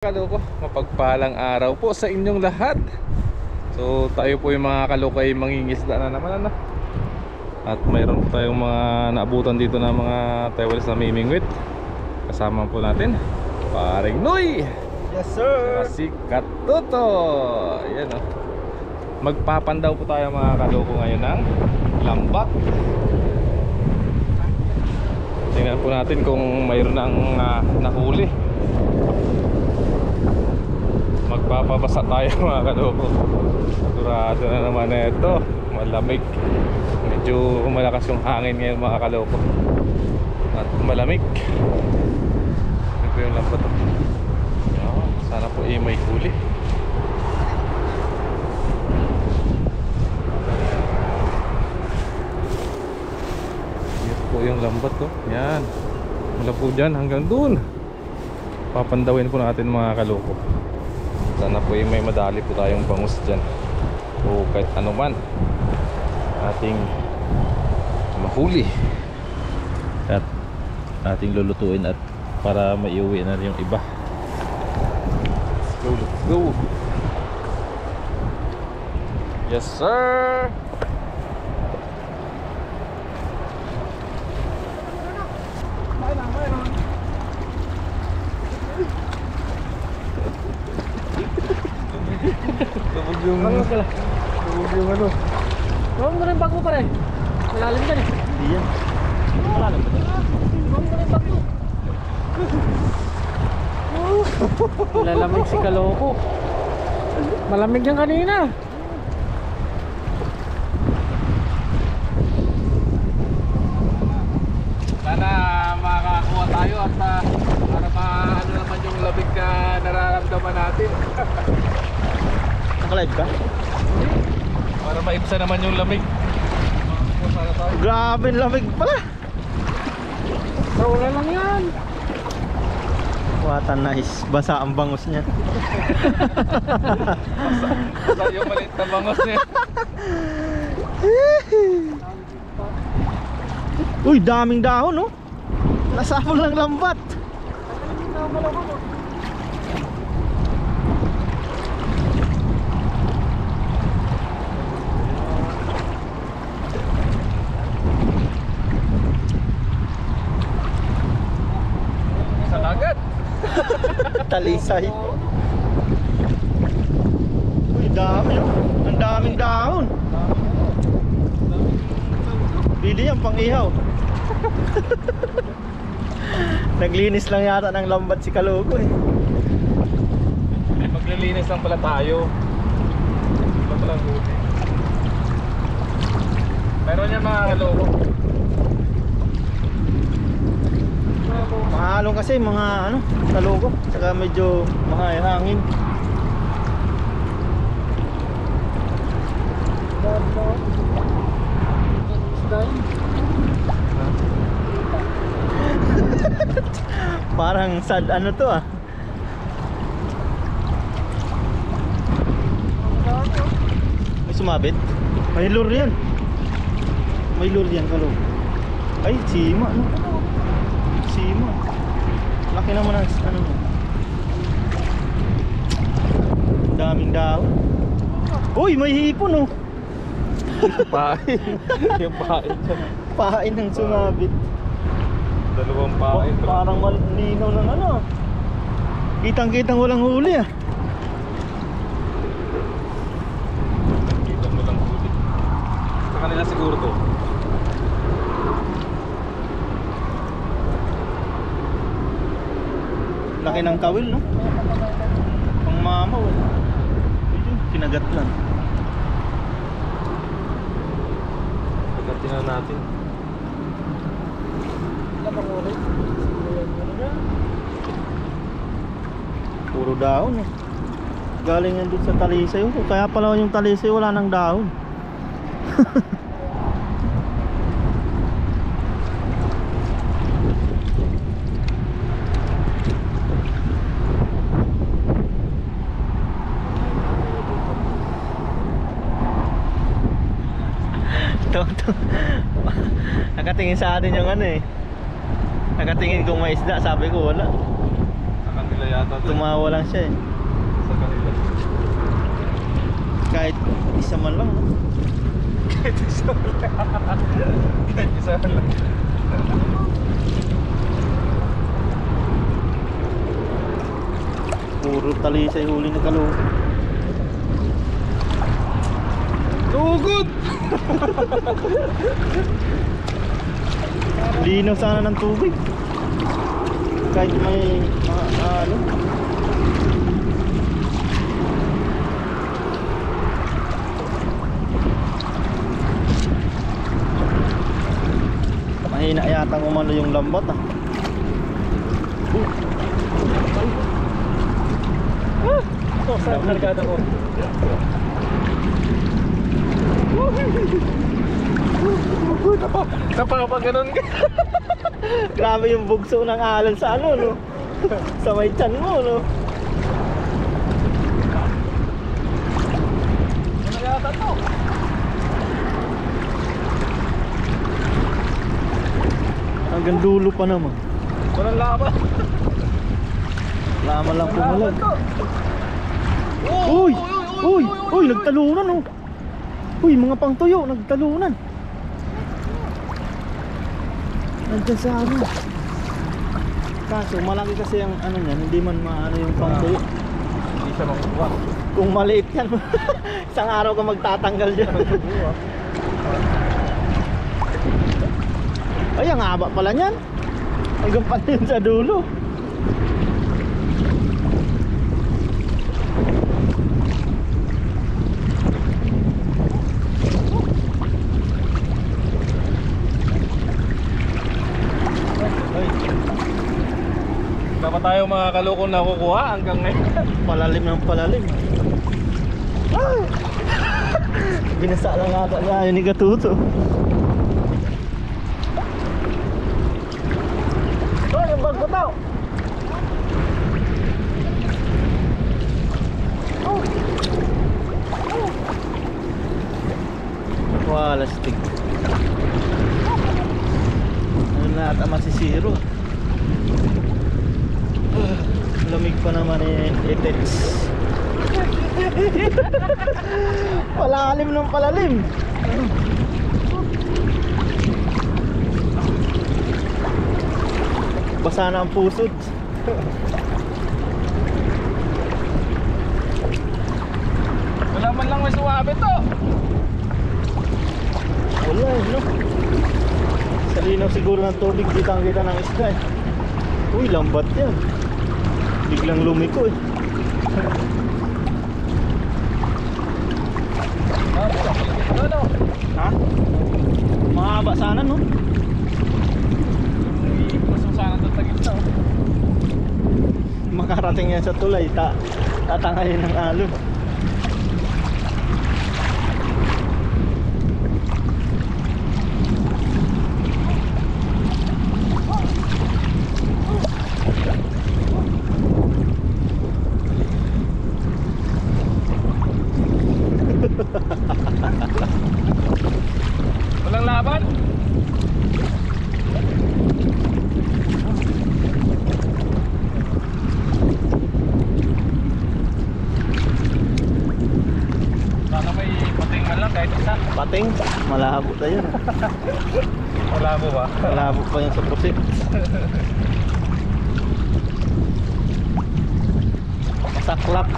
Kaloko, mapagpalang araw po sa inyong lahat. So tayo po yung mga kaloko ay mangingisda na naman At mayroon po tayong mga naabutan dito na mga tawalis na mimingwit. Kasama po natin Paring Noy. Yes sir. Si Katuto. Ayan o. Magpapandaw po tayo mga kaloko ngayon ng lambat. Tingnan po natin kung mayroon ng nahuli. Magpapabasa tayo mga kaloko. Sigurado na naman ito. Malamig. Medyo malakas yung hangin ngayon mga kaloko. At malamig. Ito yung lambat. Sana po may huli. Yan po yung lambat ko. Yan. Mula po dyan hanggang dun. Papandawin po natin mga kaloko. Sana po may madali po tayong bangus dyan o kahit ano man ating mahuli at ating lulutuin at para maiuwi na rin yung iba. Let's go. Yes sir. Tubog yung ano. Huwag mo rin bag mo pare. Malalim ka eh. Hindi yan. Malalim ba? Huwag mo rin bag mo. Lalamig si Kaloko. Malamig yan kanina. Sana makakakuha tayo at para maano naman yung labig na nararamdaman natin. Nakalive ka? Para maibsa naman yung lamig. Grabe lamig pala. Wala lang yan. What a nice. Basa ang bangus niya. Basta yung maliit na bangos niya. Uy, daming dahon no? Nasapol ng lambat. Sa dagat. Talisay. Uy, dami oh. Ang daming dahon. Bili yan pang ihaw. Naglinis lang yata ng lambat si Kaloko eh. Maglilinis lang pala tayo. Iba palang huli. Meron yan mga kaloko. Mahalong kasi mga ano, Kaloko. Saka medyo mahangin. Parang sad ano to ah. May sumabit. May lure yan. May lure yan Kaloko. Ay, sima ano? Sima. Laki naman ang ano mo. Daming dahon. Uy, may hipon oh. Pain. Yung pain dyan. Pain ng sumabit. Dalawang pain. Parang malinaw ng ano. Kitang-kitang walang huli ah. Kita mo lang huli. Sa kanila siguro to. Laki ng kawil no. Pang mamaw eh. Ayun, kinagat lang. Pagkatin na natin. Puro dahon eh. Galing yan dun sa talisay. Kaya pala yung talisay wala ng dahon. Nakatingin sa atin yung ano eh. Nakatingin kung may isda, sabi ko wala. Sa kanila yata ito. Tumawa lang siya eh. Sa kanila. Kahit isa man lang. No? Kahit isa lang. Kahit isa lang. Puro talisay huli ni Kaloko. Lugod! Linaw sana ng tubig. Kahit may ano. Mahina yata umano yung lambat ah. Ito, sa kargada ko. Napapag ganun ka. Grabe yung bugso ng alon sa ano no. Sa may tiyan mo no. Ano yata to? Hanggang dulo pa naman. Walang laban. Laman lang pumulag. Oh, Uy! Uy! Uy! Nagtalunan oh! Uy! Mga pangtuyo! Nagtalunan! Nandyan sa ano. Kaso malaki kasi ang ano niyan. Hindi man maano yung pangtuyo. Hindi siya makukuha. Kung maliit yan isang araw ka magtatanggal dyan. Ay ang haba pala niyan. Hanggang pa yun sa dulo. Wala pa tayo mga kaloko na kukuha hanggang ngayon. Palalim ng palalim. Ay! Binasa lang ata na yun ni Katuto. Oh, yung bag ko tao. Oh. Oh. Wala stick. Ano na ata masisiro. Lamig pa naman eh, Etex. Palalim ng palalim. Basa na ang pusod. Wala man lang may suwabe to. Wala eh, no? Sa linaw siguro ng tubig, kitang-kita ng isda eh. Uy, lambat yan. Biglang lumiko eh. Ano? Ha? Mahaba sana no? Gusto sana ito tagit na. Makarating yan sa tulay, tatangayin ng alon. Walang laban? Sana may pating man lang kahit isa. Pating, malabo tayo. Wala mo ba? Malabo pa yan sa pusit. Masaklap.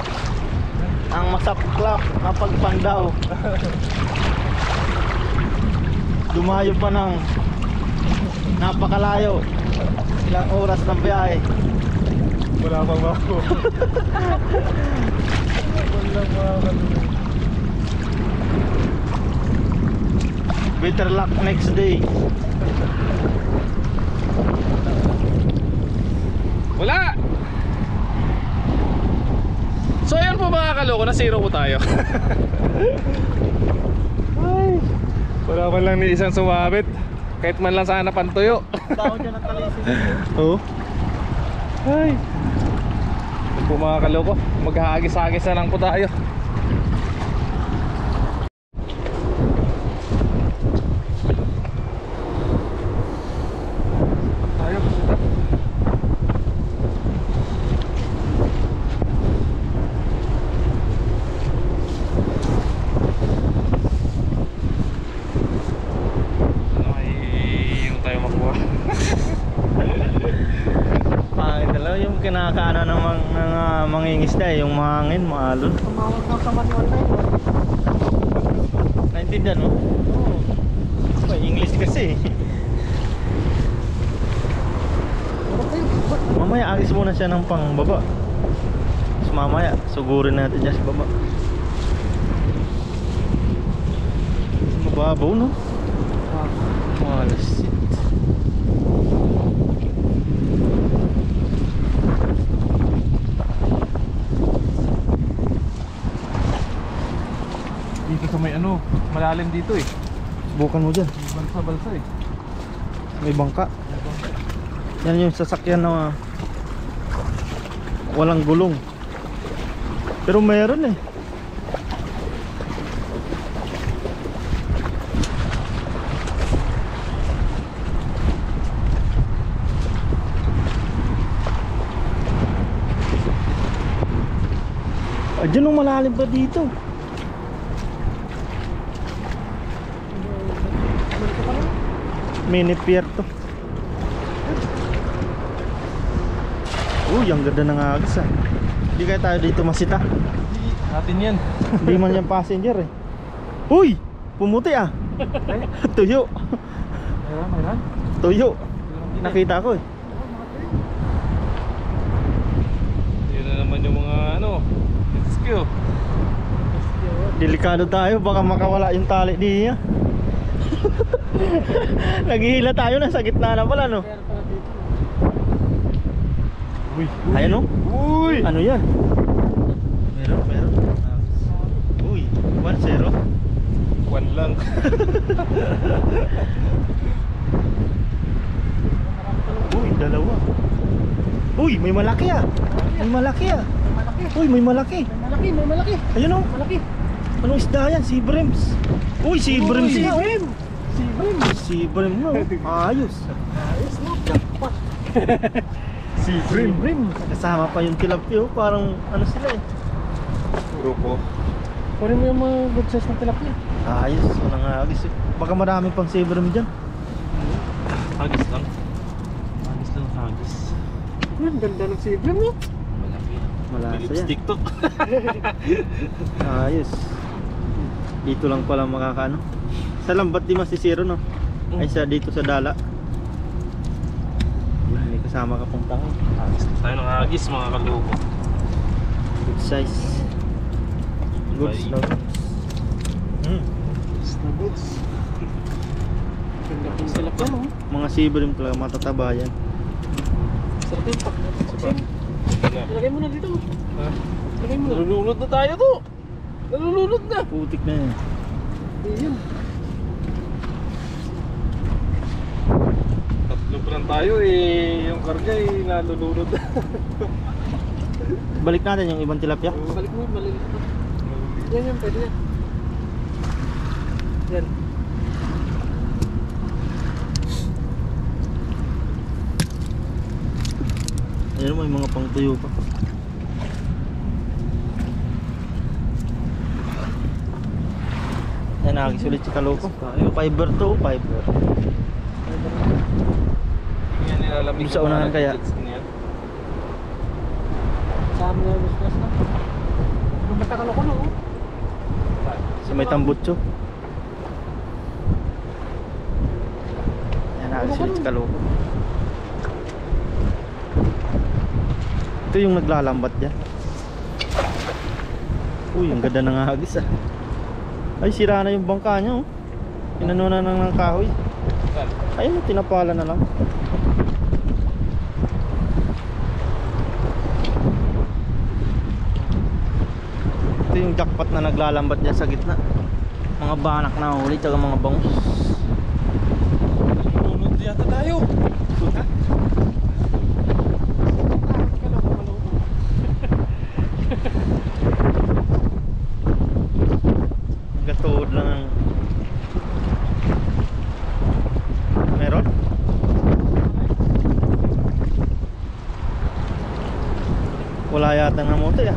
Ang masaklap na pagpandaw. Dumayo pa ng napakalayo. Ilang oras ng biyahe. Wala pang mako. Wala pang Better luck next day. Wala! So ayun po mga kaloko, na zero po tayo. Ay, wala man lang ni isang sumabit. Kahit man lang sana pantuyo. Tao dyan ang talisin. Oo. Ay. Ayun po mga kaloko, maghahagis-hagis na lang po tayo. mangingisda eh, yung mahangin, maalon. Tumawag ka sa manual na yun. Naintindihan mo? Oo. May English kasi. Puro kayo. Mamaya agis muna siya ng pangbaba. Tapos mamaya, sugurin natin dyan sa baba. Mababaw no? Malas shit. Dito sa may ano, malalim dito eh. Subukan mo dyan. Balsa-balsa eh. May bangka. Yan yung sasakyan na walang gulong. Pero meron eh. Diyan ang malalim pa dito. Mini pier to. Uy, ang ganda ng agos ah. Hindi kaya tayo dito masita. Atin yan. Hindi man yan passenger eh. Uy! Pumuti ah. Tuyo. Mayroon. Tuyo. Nakita ko eh. Yun na naman yung mga ano, rescue. Delikado tayo, baka makawala yung tali niya. Naghihila tayo, nasa gitna na pala no. Uy. Ayan no. Uy. Ano yan? Meron. Uy, 1-0. Kwan lang. Uy, dalawa. Uy, may malaki ah. May malaki ah. Malaki. Uy, may malaki. May malaki. Ayun oh. Malaki. Anong isda yan? Sea breams. Uy, sea breams Uy, na. Brim. Si Brim. Sea bream na. Ayos. Ayos no. Jackpot. Sea Si Brim. Kasama pa yung tilapia oh. Parang ano sila eh. Grupo. Kunin mo yung mga good size ng tilapia. Ayos. Walang agis eh. Baka marami pang sea bream dyan. Hagis lang. Hagis lang, hagis. Ang ganda ng si Brim no. Malaki. Malasa yan. Lipstick to. Ayos. Dito lang pala makakaano. Sa lambat di masisiro no. Ay sa dito sa dala. May kasama ka pong tao. Hagis tayo ng hagis mga kaloko. Good size. Goods Bye. na. Basta goods. Ganda ng tilapia no. Mga sea bream talaga matataba yan. Sarap yung pak. Ilagay mo na dito. Ha? Ilagay mo na. Nalulunod na tayo to. Nalulunod na. Putik na yan. Ayun. Tatlo pa lang tayo eh. Yung karga eh nalulunod na. Balik natin yung ibang tilapia. Balik mo yung maliliit na. Yan, pwede yan. Yan. Ayun mo, may mga pang tuyo pa. Yan, nakakisulit si Kaloko. Fiber to, fiber. Yan nilalamig. Sa unahan kaya? Sa amin na business na. Bumata ka loko no. Sa may tambutso. Yan, nakakisulit si Kaloko. Ito yung naglalambat dyan. Uy, ang ganda ng hagis ah. Ay, sira na yung bangka niya oh. Inano na ng kahoy. Ayun, tinapala na lang. Ito yung jackpot na naglalambat dyan sa gitna. Mga banak na huli, tsaka mga bangus. Nalulunod yata tayo. Gatuod lang ang... Meron? Wala yata ng mote ah.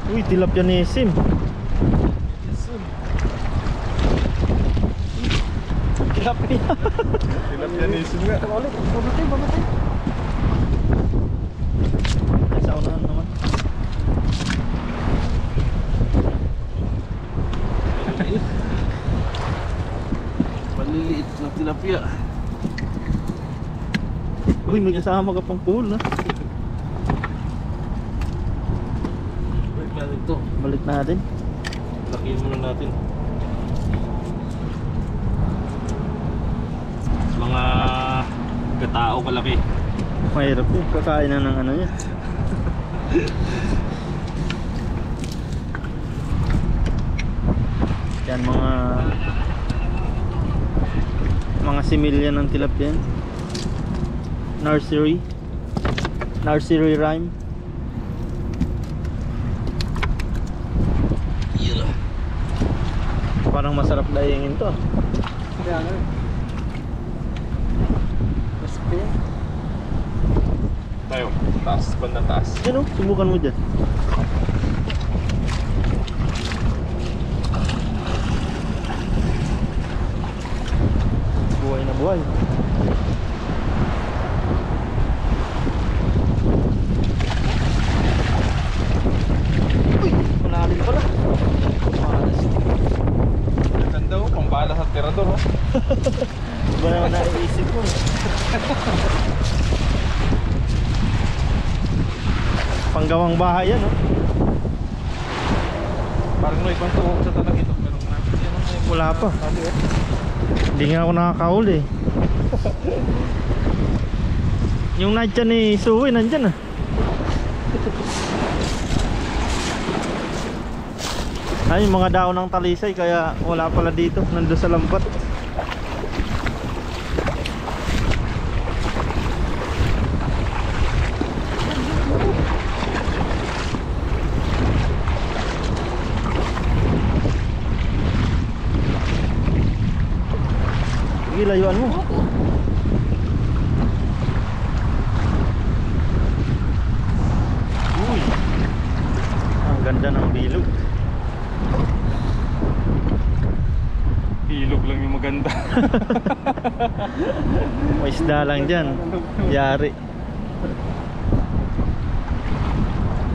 Uy, tilapia ni Sim. Tilapia. Tilapia-nisim nga. Ulit, bamatay. Ay, sa unahan naman. Uy, may kasama ka pang pool na. Balik natin to. Balik natin. Lakihin muna natin. Mga katao kalaki. Mahirap yun. Kakain na ng ano niya. Yan mga similya ng tilapia. Nursery rhyme. Parang masarap dahingin to. Kaya nga. Mas pa yan. Tayo, taas, bandang taas. Yan o, subukan mo dyan. Buhay na buhay. Uy, malalim pala. Ganda oh, pambala sa tirador oh. Iba naman naiisip mo. Panggawang bahay yan, no? Parang may ibang tuwag sa talag ito. Pero Wala pa. Hindi nga ako nakakahuli. Yung nandyan ni Suwi, nandyan ah. Ay, yung mga daon ng talisay, kaya wala pala dito. Nandun sa lambat. Sige, layuan mo. Uy, ang ganda ng bilog. ilog lang yung maganda. May isda lang dyan. Yari.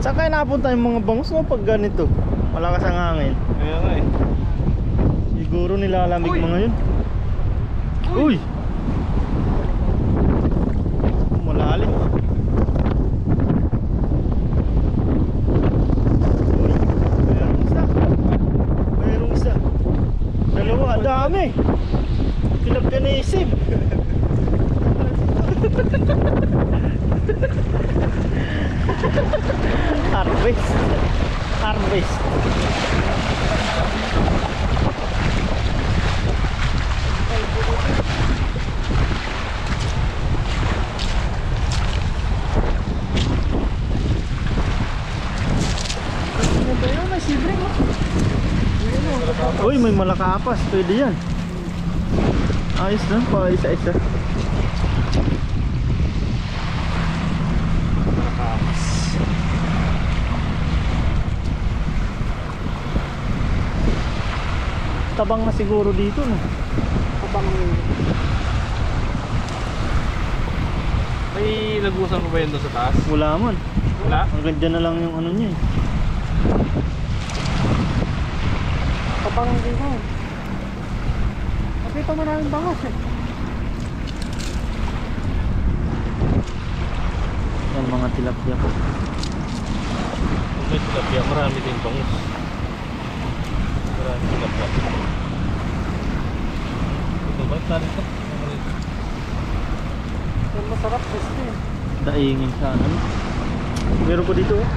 Saan kayo napunta yung mga bangus mo pag ganito? Malakas ang hangin. Kaya nga eh. Siguro nilalamig mga yun. Uy! Malalim. Uy, mayroong isa. Mayroong isa. Dalawa, dami. Pinagkanisip. Harvest. Harvest. May sibre mo. Uy, may malakapas. Pwede yan. Ayos na, pa isa-isa. Malakapas. Tabang na siguro dito, no? Kapang May lagusan mo ba yun doon sa taas? Wala man. Wala? Hanggang dyan na lang yung ano niya eh. kapang din mo. Nakita mo namin bangas eh. Yan mga tilapia ko. Kung may tilapia, marami din bangus. Marami tilapia. Ito ba? Tali ito? Yan masarap gusto eh. Daingin sa ano. Meron pa dito oh.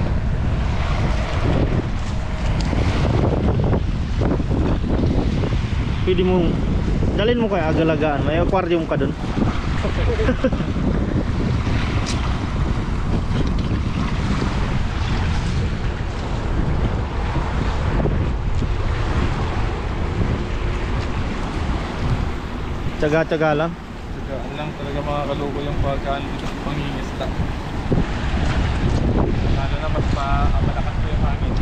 Pwede mo dalhin mo kaya agalagaan. May aquarium ka dun. Tsaga-tsaga lang. Tsagaan lang talaga mga kaluko yung pagkaan dito sa pangingisda. Lalo na mas malakas po yung hangin.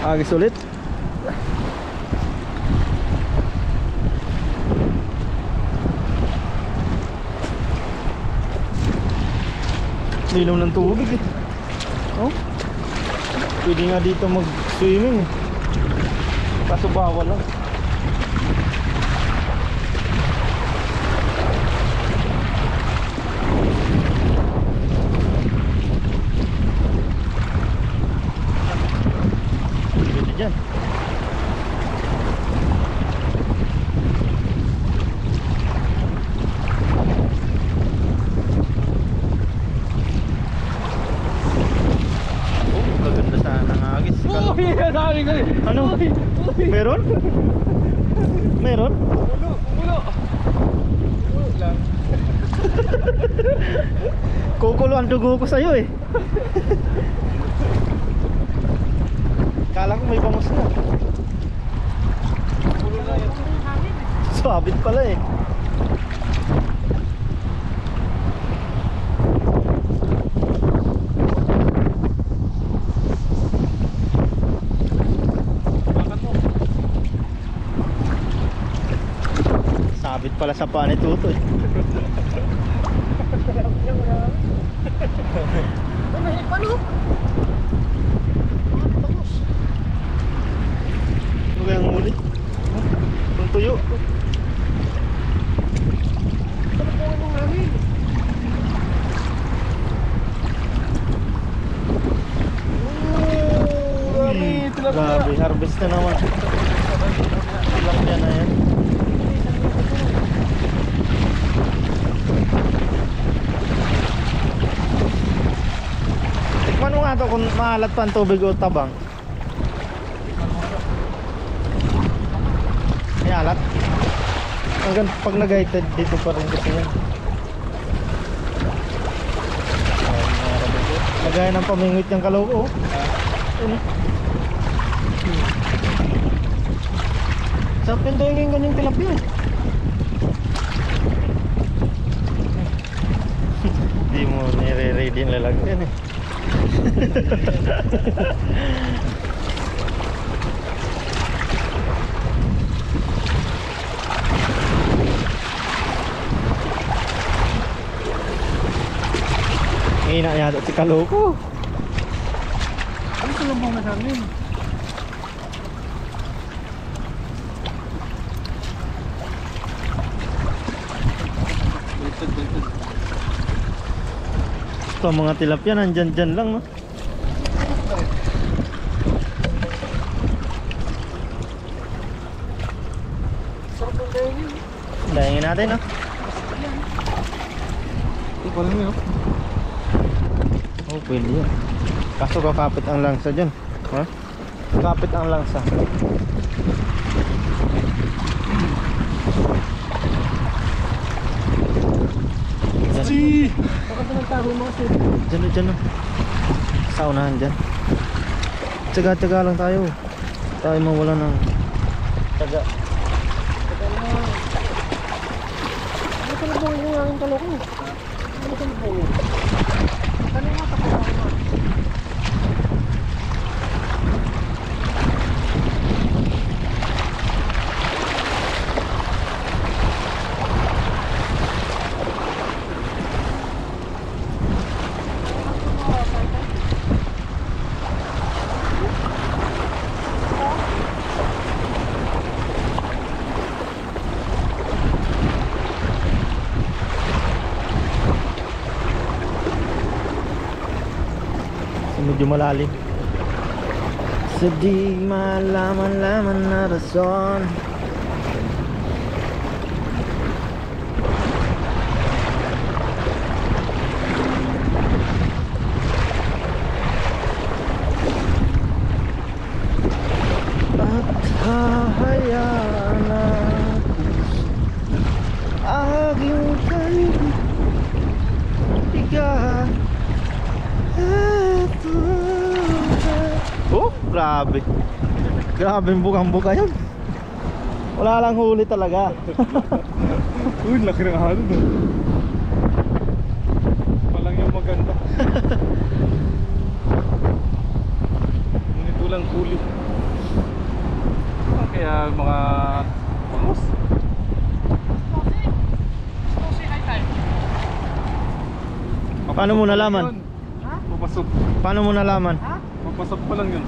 Agis ulit. Lilaw ng tubig eh. Oh. Pwede nga dito mag-swimming eh. Kaso bawal lang. sabi ko eh. Ano? Meron? Meron? Ulo. Ulo lang. Kukulo ang dugo ko sa'yo eh. Kala ko may bangus na. Ulo na yan. Sabit pala eh. Bakit mo? Sabit pala sa paa ni Tuto eh. Paano? Ano kayang muli? Ang tuyo. Ano po ang hangin? Grabe, harvest na naman. Ilang yan na yan. Tikman mo nga to kung maalat pa ang tubig o tabang. May alat. Hanggang pag nag-heighted dito pa rin kasi yan. Lagay ng pamingwit yung kaloko. Ano? Sa pinto yung ganyang tilapia. Hindi mo nire-ready yung lalagyan eh. Hina yata si kaloko. Ano sa lambang na hangin? Ito mga tilapia nandyan dyan lang no? Sarap ng hangin. Dahingin natin no? Ito pala nyo. Oh pwede yan. Kaso kakapit ang langsa dyan. Ha? Kapit ang langsa. Si! Bakit ng taho mga sir? Dyan o dyan o. Sa unahan dyan. Tsaga-tsaga lang tayo. Tayo mawala ng tsaga. Ano sa lambang yung hangin kaloko? Ano sa lambang yun? Ano nga tapos ako nga? Medyo malalim. Sa di malaman-laman na rason. At hahayaan na aking kaibigan. Oh, grabe. Grabe yung bukang-buka yan. Wala lang huli talaga. Uy, laki ng halo no. Palang yung maganda. Ngunit walang huli. Kaya mga bangus. Paano mo nalaman? Ha? Papasok. Paano mo nalaman? Ha? Papasok pa lang yun.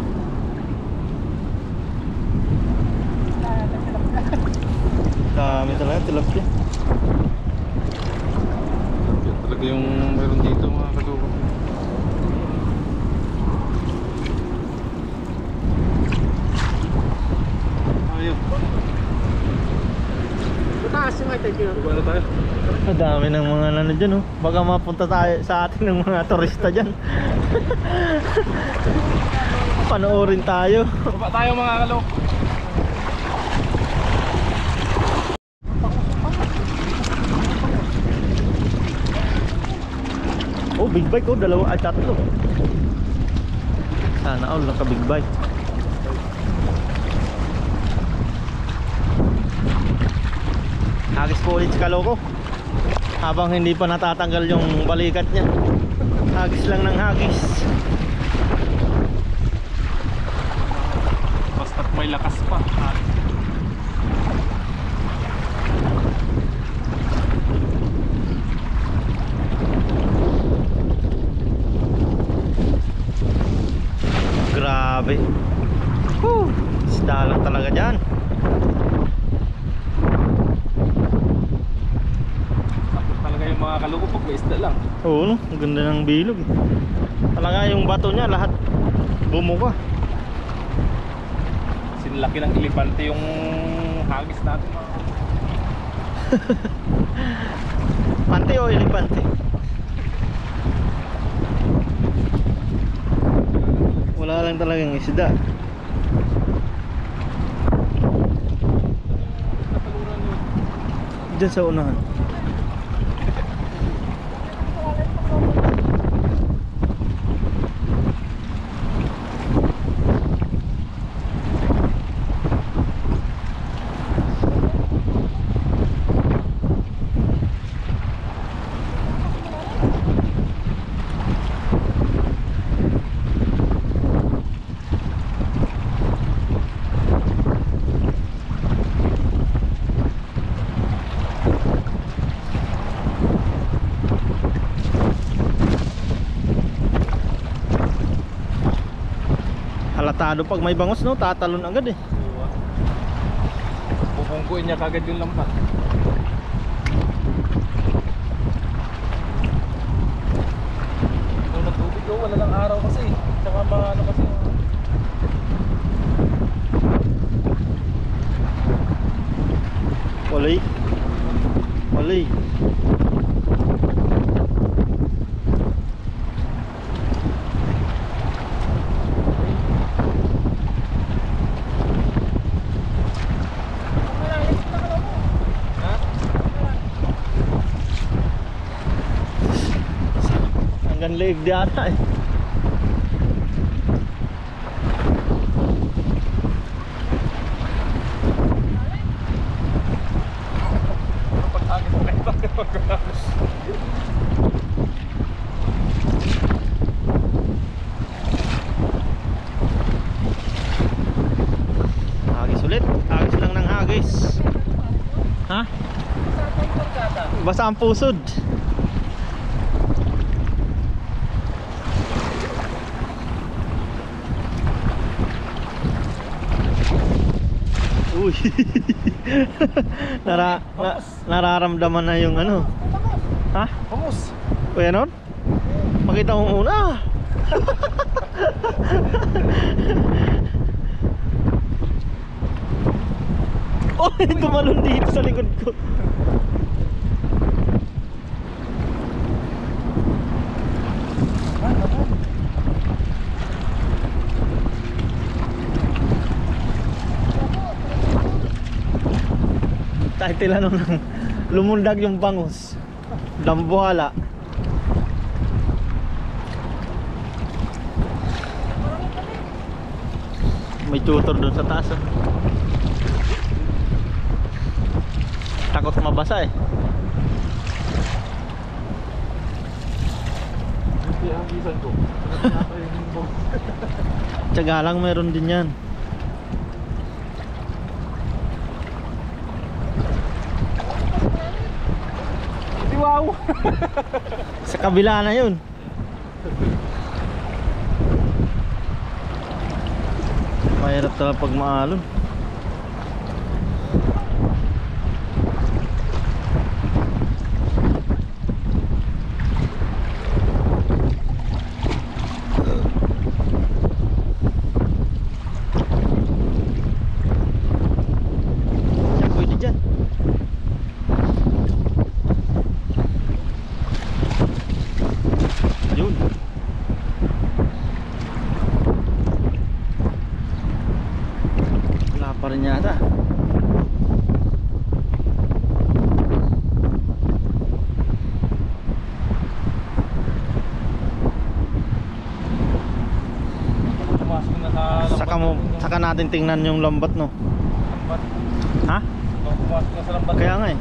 Dami talaga tilapia. Yan talaga yung meron dito mga kaluko. Ayun. Mataas yung high tide yun. Baba na tayo. Ang dami ng mga ano dyan oh. Baka mapunta tayo sa atin ng mga turista dyan. Panoorin tayo. Baba tayo mga kalok. Oh, big bike oh, dalawa ay tatlo. Sana all naka big bike. Hagis po ulit si Kaloko. Habang hindi pa natatanggal yung balikat niya. Hagis lang ng hagis. Basta't may lakas pa. Grabe. Isda lang talaga dyan. Takot talaga yung mga kaloko pag may isda lang. Oo, no? Ang ganda ng bilog. Talaga yung bato niya lahat bumuka. Sinlaki ng elepante yung hagis natin mga Pante o elepante? Wala lang talagang isda. Diyan sa unahan. Halatado pag may bangos no, tatalon agad eh. pupungkuin niya kagad yung lambat. Kung nagtubig ko, wala lang araw kasi. Tsaka mga ano kasi. Walay. Walay. Hanggang leeg di ata eh. Pag-agis mo kayo bakit Hagis ulit. Hagis lang ng hagis. Ha? Basta ang pusod. Uy. Nararamdaman na yung ano. Ha? Humus! Kuya non? Pakita mo muna. Oh, tumalon dito sa likod ko. Kahit tilanong nang lumundag yung bangus. Dambuhala. May tutor doon sa taas oh. Takot mabasa eh. Hindi ang gisan ko. Tiyaga lang meron din yan. Wow! Sa kabila na yun. Mahirap talaga pag maalon. Pwede dyan. Yun. Saka natin tingnan yung lambat, no? Lambat. Ha? Pumasok na sa lambat. Kaya nga eh.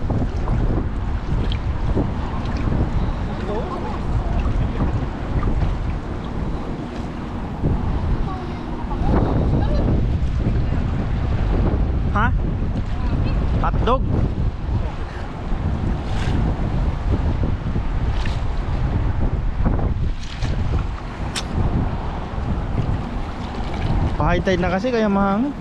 Ha? Hotdog? Pa-high tide na kasi kaya mahangin.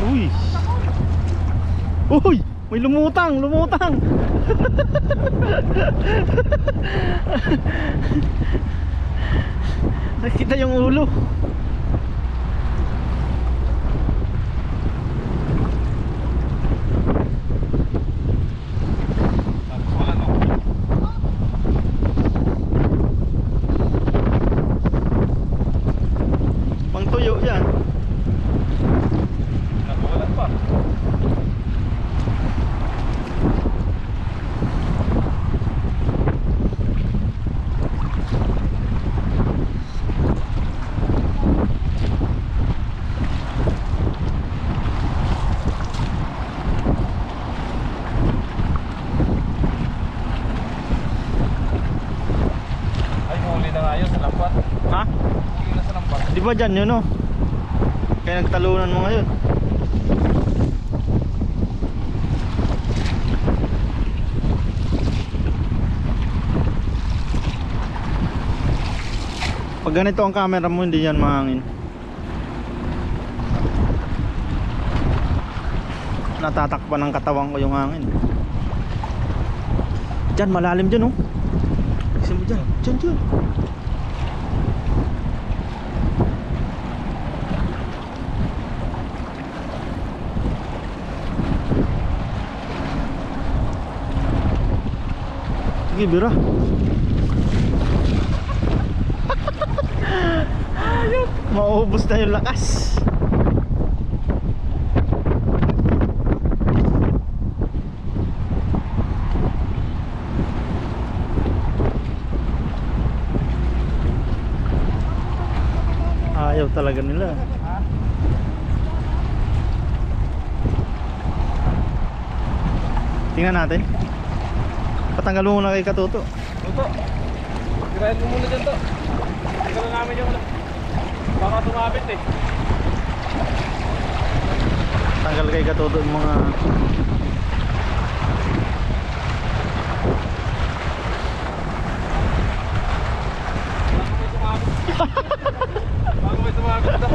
Uy! Uy! May lumutang! Lumutang! Nakita yung ulo. Tapos wala no. Pang tuyo yan. Nakuwalan pa. Ay, huli na nga yun sa lambat. Ha? Huli na sa lambat. Di ba dyan yun, no? Kaya nagtalunan mo ngayon. Pag ganito ang camera mo, hindi yan mahangin. Natatakpan ng katawan ko yung hangin. Diyan, malalim dyan, oh. Kasi mo dyan, dyan. Sige, bira. Mauubos na yung lakas. Ayaw talaga nila. Tingnan natin. Patanggal mo muna kay Katuto. Tuto. Girahin mo muna dyan to. Tingnan na namin yung baka tumabit eh. Tanggal kay Katuto yung mga Bago may tumabit to.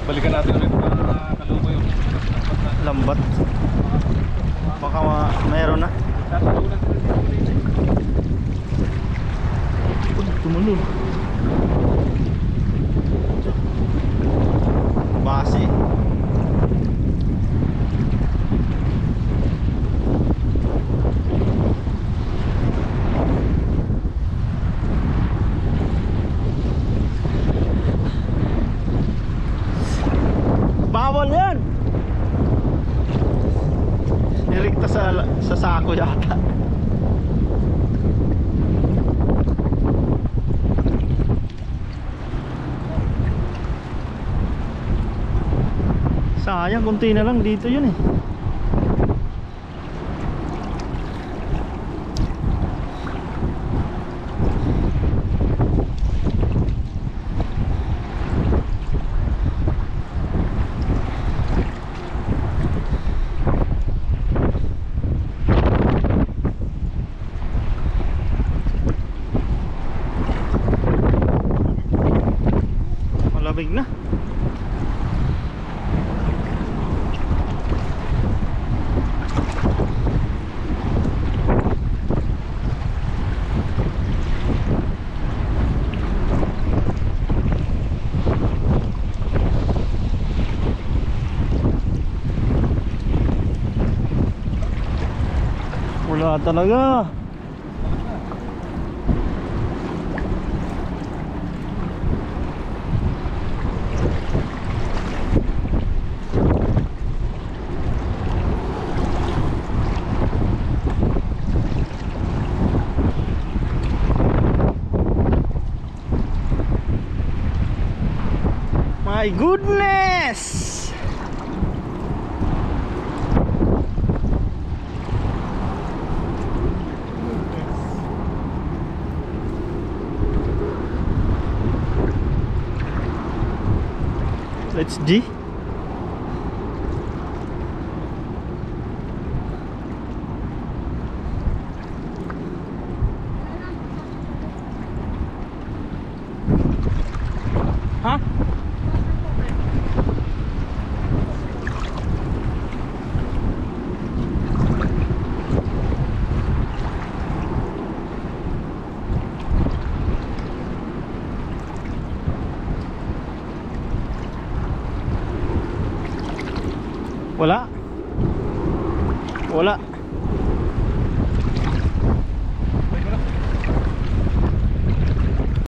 Balikan natin ulit para kalubo yung lambat. Baka mayroon na. tatalunan sila dito. Tumalun. Basi. Bawal yan. Niligtas sa sako yata. Sayang, kunti na lang dito yun eh. Malamig na. Wala talaga. My goodness! Let's G. Huh? Wala. Wala.